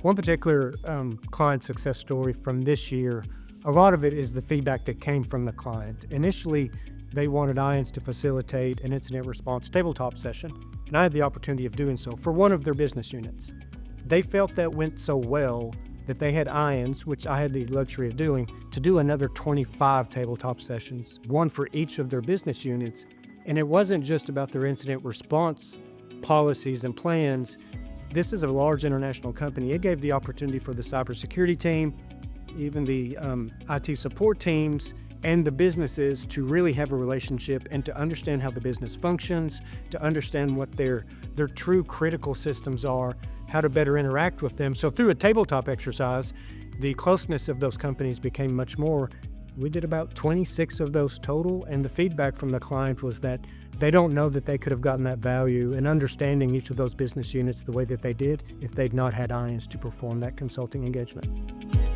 One particular client success story from this year, a lot of it is the feedback that came from the client. Initially, they wanted IANS to facilitate an incident response tabletop session, and I had the opportunity of doing so for one of their business units. They felt that went so well that they had IANS, which I had the luxury of doing, to do another 25 tabletop sessions, one for each of their business units. And it wasn't just about their incident response policies and plans. This is a large international company. It gave the opportunity for the cybersecurity team, even the IT support teams, and the businesses to really have a relationship and to understand how the business functions, to understand what their true critical systems are, how to better interact with them. So through a tabletop exercise, the closeness of those companies became much more. We did about 26 of those total, and the feedback from the client was that they don't know that they could have gotten that value in understanding each of those business units the way that they did if they'd not had IANS to perform that consulting engagement.